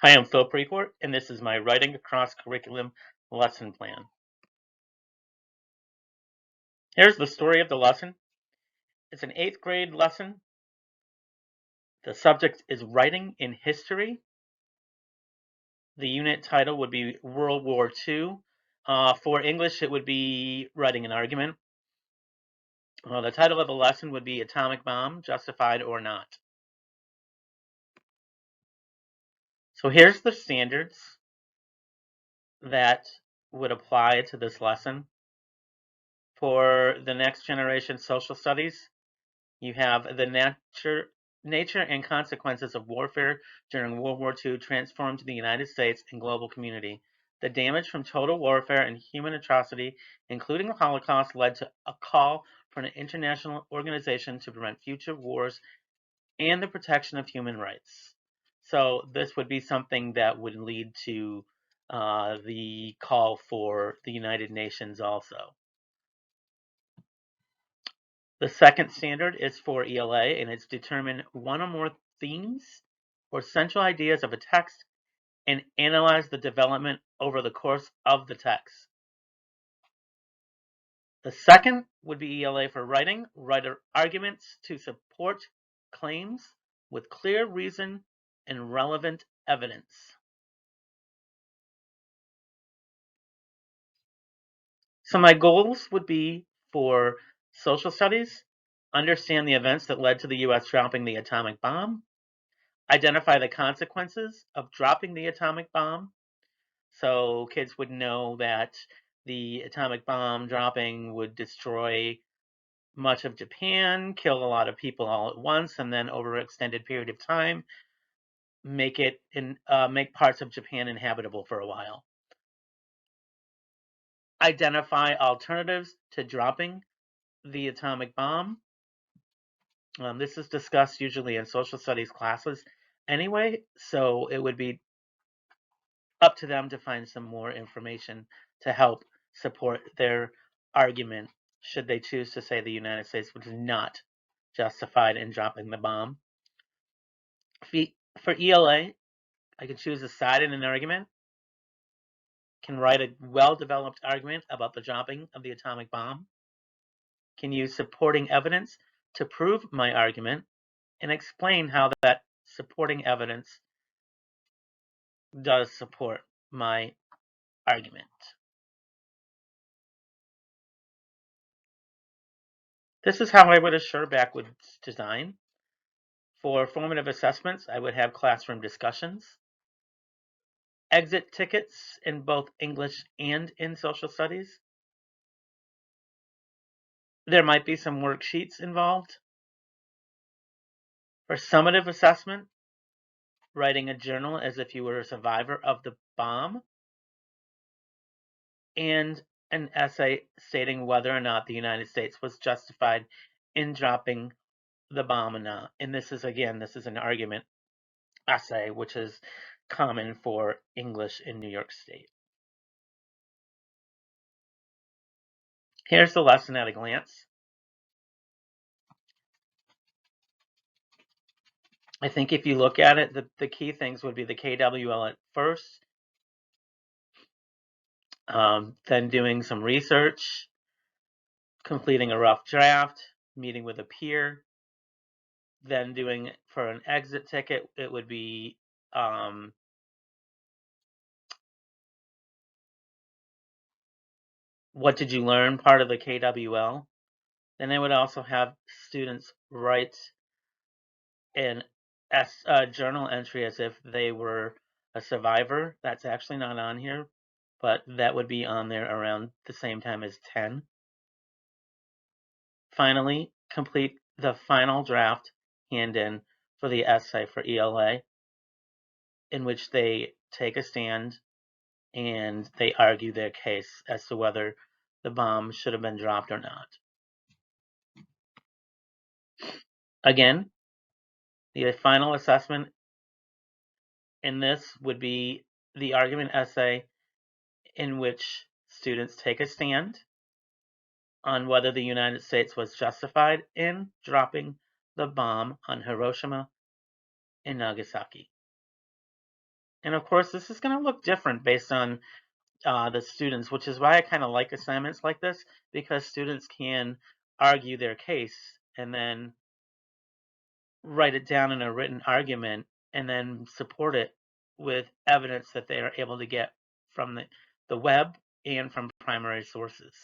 Hi, I'm Phil Precourt, and this is my Writing Across Curriculum lesson plan. Here's the story of the lesson. It's an 8th grade lesson. The subject is writing in history. The unit title would be World War II. For English, it would be Writing an Argument. The title of the lesson would be Atomic Bomb, Justified or Not. So here's the standards that would apply to this lesson. For the next generation social studies, you have the nature and consequences of warfare during World War II transformed the United States and global community. The damage from total warfare and human atrocity, including the Holocaust, led to a call for an international organization to prevent future wars and the protection of human rights. So this would be something that would lead to the call for the United Nations also. The second standard is for ELA, and it's determine one or more themes or central ideas of a text and analyze the development over the course of the text. The second would be ELA for writing, write arguments to support claims with clear reason and relevant evidence. So my goals would be for social studies, understand the events that led to the US dropping the atomic bomb, identify the consequences of dropping the atomic bomb. So kids would know that the atomic bomb dropping would destroy much of Japan, kill a lot of people all at once, and then over an extended period of time, make parts of Japan inhabitable for a while. Identify alternatives to dropping the atomic bomb. This is discussed usually in social studies classes anyway, so it would be up to them to find some more information to help support their argument should they choose to say the United States was not justified in dropping the bomb. For ELA, I can choose a side in an argument, can write a well-developed argument about the dropping of the atomic bomb, can use supporting evidence to prove my argument, and explain how that supporting evidence does support my argument. This is how I would assure backwards design. For formative assessments, I would have classroom discussions, exit tickets in both English and in social studies. There might be some worksheets involved. For summative assessment, writing a journal as if you were a survivor of the bomb, and an essay stating whether or not the United States was justified in dropping the bomb or not. And this is an argument essay, which is common for English in New York State. Here's the lesson at a glance. I think if you look at it, the key things would be the KWL at first, then doing some research, completing a rough draft, meeting with a peer, then doing for an exit ticket, it would be what did you learn, part of the KWL. Then they would also have students write an journal entry as if they were a survivor. That's actually not on here, but that would be on there around the same time as 10. Finally, complete the final draft hand-in for the essay for ELA, in which they take a stand and they argue their case as to whether the bomb should have been dropped or not. Again, the final assessment in this would be the argument essay, in which students take a stand on whether the United States was justified in dropping the bomb on Hiroshima and Nagasaki. And of course, this is going to look different based on the students, which is why I kind of like assignments like this, because students can argue their case and then write it down in a written argument and then support it with evidence that they are able to get from the web and from primary sources.